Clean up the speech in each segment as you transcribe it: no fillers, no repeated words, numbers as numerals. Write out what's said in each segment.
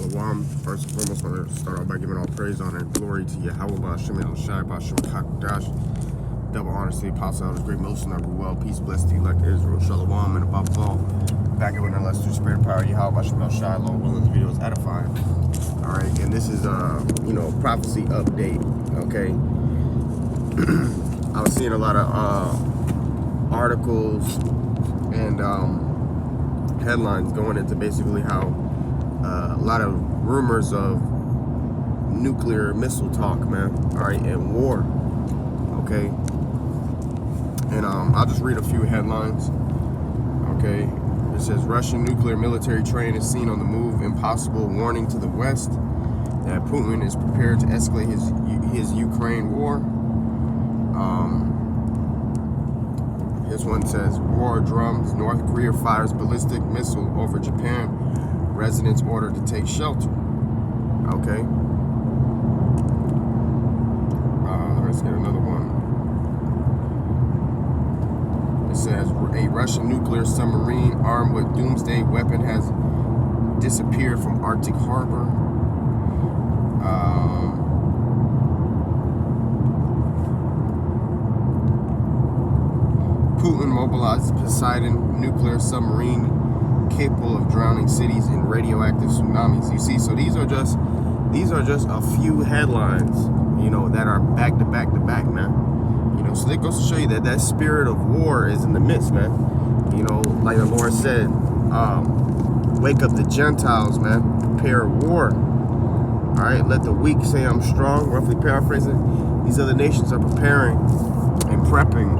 Shalom. First and foremost, I want to start off by giving all praise, honor, and glory to Yahweh, Ba'ashem El-Shai, Ba'ashem HaKadosh. Double honor to the Apostle of the Great Motion, well, peace, blessed to you like Israel, Shalom, and above all, back in with our lesson, spirit power, Yahweh, Ba'ashem El-Shai, Lord willing, the video is edifying. All right, and this is prophecy update. Okay, I was seeing a lot of articles and headlines going into basically how a lot of rumors of nuclear missile talk, man. All right, and war. Okay, and I'll just read a few headlines. Okay, it says Russian nuclear military train is seen on the move. Impossible warning to the West that Putin is prepared to escalate his Ukraine war. This one says war drums. North Korea fires ballistic missile over Japan. Residents ordered to take shelter. Okay. Let's get another one. It says a Russian nuclear submarine armed with doomsday weapon has disappeared from Arctic Harbor. Putin mobilized Poseidon nuclear submarine capable of drowning cities in radioactive tsunamis. You see, so these are just a few headlines, that are back to back to back, man. So that goes to show you that spirit of war is in the midst, man. Like the Lord said, wake up the Gentiles, man. Prepare war. All right, let the weak say I'm strong. Roughly paraphrasing, these other nations are preparing and prepping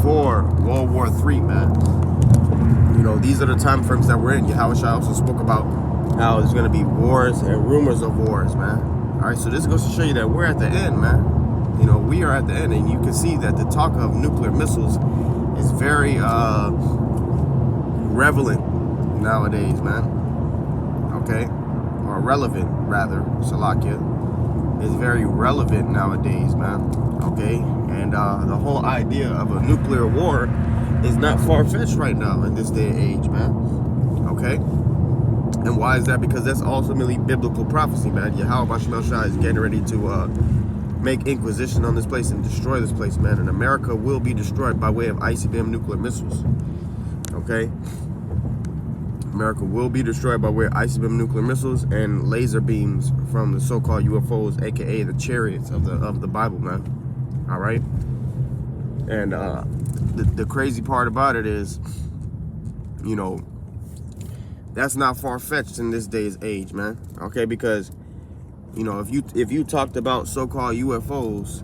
for World War III, man. These are the time frames that we're in. Yahweh also spoke about how there's going to be wars and rumors of wars, man. All right, so this goes to show you that we're at the end, man. We are at the end, and you can see that the talk of nuclear missiles is very relevant nowadays, man. Okay, or relevant rather, Salakia, is very relevant nowadays, man. Okay, and the whole idea of a nuclear war is not far-fetched right now in this day and age, man. Okay, and why is that? Because that's ultimately biblical prophecy, man. Yahweh Ba'ashem El-Shai is getting ready to make inquisition on this place and destroy this place, man. And America will be destroyed by way of ICBM nuclear missiles. Okay, America will be destroyed by way of ICBM nuclear missiles and laser beams from the so-called UFOs, aka the chariots of the Bible, man. All right, and the crazy part about it is, that's not far-fetched in this day's age, man. Okay, because if you talked about so-called UFOs,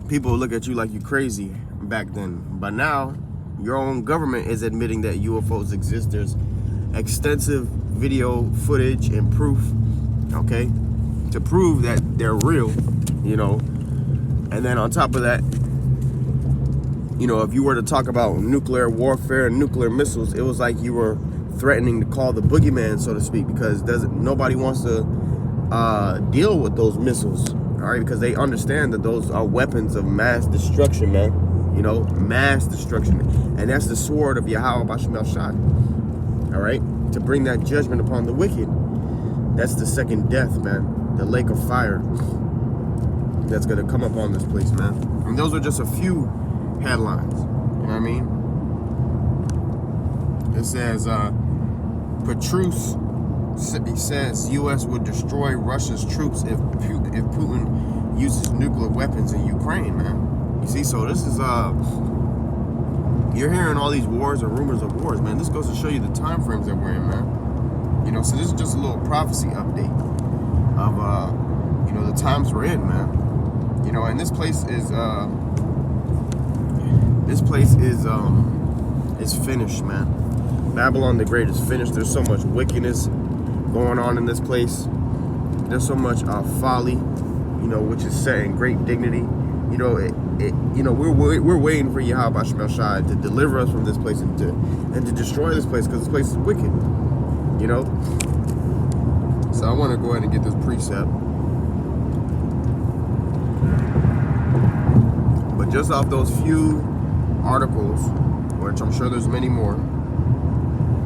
people would look at you like you crazy back then. But now, your own government is admitting that UFOs exist. There's extensive video footage and proof, okay, to prove that they're real, And then on top of that, if you were to talk about nuclear warfare and nuclear missiles, it was like you were threatening to call the boogeyman, so to speak, because nobody wants to deal with those missiles, all right, because they understand that those are weapons of mass destruction, man. Mass destruction, and that's the sword of Yahweh Ba'ashem El-Shai, all right, to bring that judgment upon the wicked. That's the second death, man, the lake of fire that's going to come up on this place, man. And those are just a few headlines, you know what I mean? It says Petrus says U.S. would destroy Russia's troops if Putin uses nuclear weapons in Ukraine, man. You see, so this is you're hearing all these wars and rumors of wars, man. This goes to show you the time frames that we're in, man. So this is just a little prophecy update of the times we're in, man. And this place is finished, man. Babylon the Great is finished. There's so much wickedness going on in this place. There's so much folly, which is set in great dignity. We're waiting for Yahweh Ba'ashem El-Shai to deliver us from this place and to destroy this place, because this place is wicked. So I want to go ahead and get this precept. But just off those few articles, which I'm sure there's many more,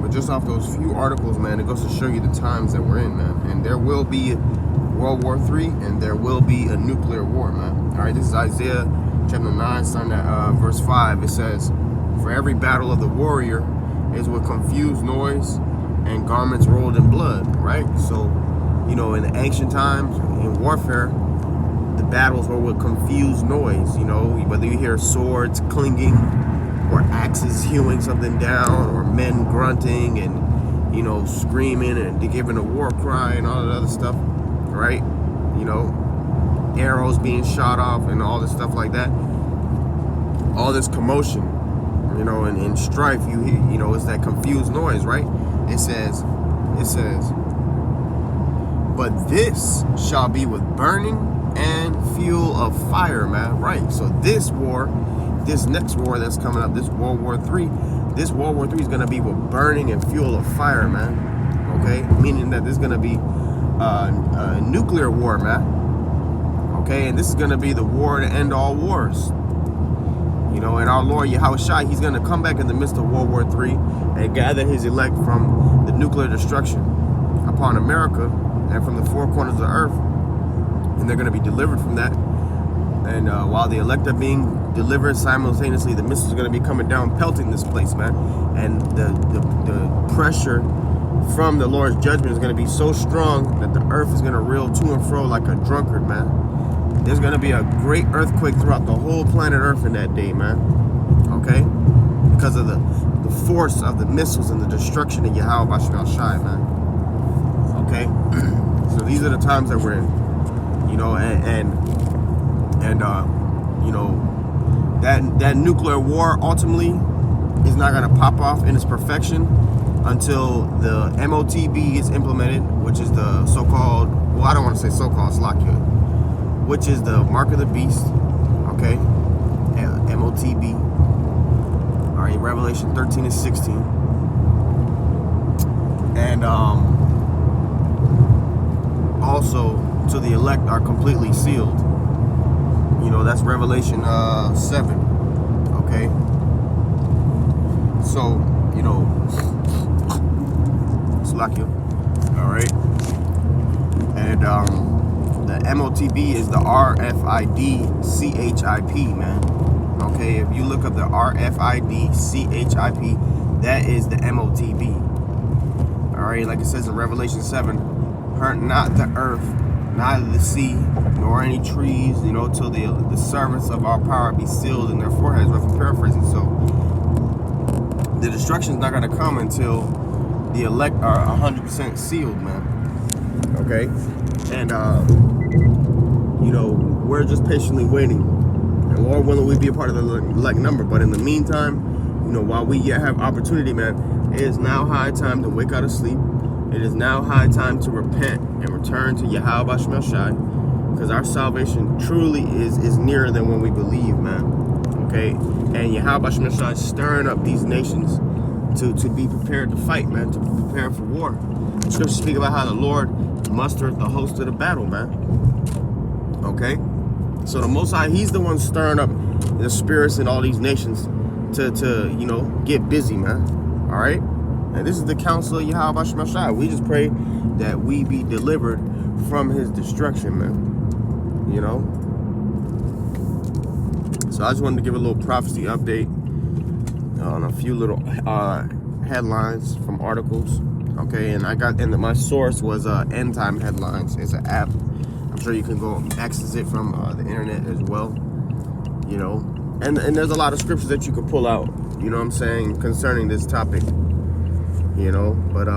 but just off those few articles, man, it goes to show you the times that we're in, man. And there will be World War III, and there will be a nuclear war, man. All right, this is Isaiah chapter 9, starting at verse 5. It says, "For every battle of the warrior is with confused noise and garments rolled in blood," right? So, you know, in the ancient times, in warfare, the battles were with confused noise, you know, whether you hear swords clinking or axes hewing something down or men grunting and, you know, screaming and giving a war cry and all that other stuff, right? You know, arrows being shot off and all this stuff like that. All this commotion, you know, and strife, you know, it's that confused noise, right? It says, "But this shall be with burning and fuel of fire," man, right? So this war, this next war that's coming up, this World War III is going to be with burning and fuel of fire, man. Okay, meaning that there's going to be a nuclear war, man. Okay, and this is going to be the war to end all wars. You know, and our Lord Yahushua, he's going to come back in the midst of World War III and gather his elect from the nuclear destruction upon America and from the four corners of the earth. And they're going to be delivered from that. And while the elect are being delivered simultaneously, the missiles are going to be coming down, pelting this place, man. And the pressure from the Lord's judgment is going to be so strong that the earth is going to reel to and fro like a drunkard, man. There's going to be a great earthquake throughout the whole planet Earth in that day, man. Okay? Because of the force of the missiles and the destruction of Yahweh Bashmal Shai, man. Okay? So these are the times that we're in. You know, and you know, that nuclear war ultimately is not going to pop off in its perfection until the MOTB is implemented, which is the so-called, well, I don't want to say so-called, Slakia, which is the mark of the beast, okay, MOTB, all right, Revelation 13 and 16, and also, to the elect are completely sealed, you know, that's Revelation 7, okay, so, you know, Slakia, all right, and the MOTB is the RFID CHIP, man. Okay, if you look up the RFID CHIP, that is the MOTB. All right, like it says in Revelation 7, "Hurt not the earth, neither the sea, nor any trees, you know, till the servants of our power be sealed in their foreheads." Roughly paraphrasing. So the destruction is not going to come until the elect are 100% sealed, man. Okay, and you know, we're just patiently waiting, and Lord willing, we be a part of the elect number. But in the meantime, you know, while we yet have opportunity, man, it is now high time to wake out of sleep. It is now high time to repent and return to Yahweh Bashmal Shai, because our salvation truly is nearer than when we believe, man. Okay, and Yahweh Bashmal Shai is stirring up these nations to be prepared to fight, man, to be prepared for war. The scriptures speak about how the Lord mustereth the host of the battle, man. Okay, so the Most High, he's the one stirring up the spirits in all these nations to you know, get busy, man. All right, and this is the counsel of Yahweh Bashmal Shai. We just pray that we be delivered from his destruction, man. You know, so I just wanted to give a little prophecy update on a few little headlines from articles. Okay, and my source was End Time Headlines. It's an app. I'm sure you can go access it from the internet as well. You know, and there's a lot of scriptures that you could pull out, you know what I'm saying, concerning this topic. You know, but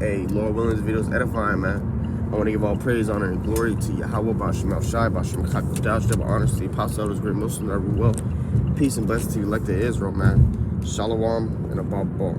hey, Lord willing, this video is edifying, man. I want to give all praise, honor, and glory to Yahweh Bashmal Shai, Basham Chakadosh, double honors to the apostle, those great Muslims, every well. Peace and blessings to you, elect to Israel, man. Shalom and above all.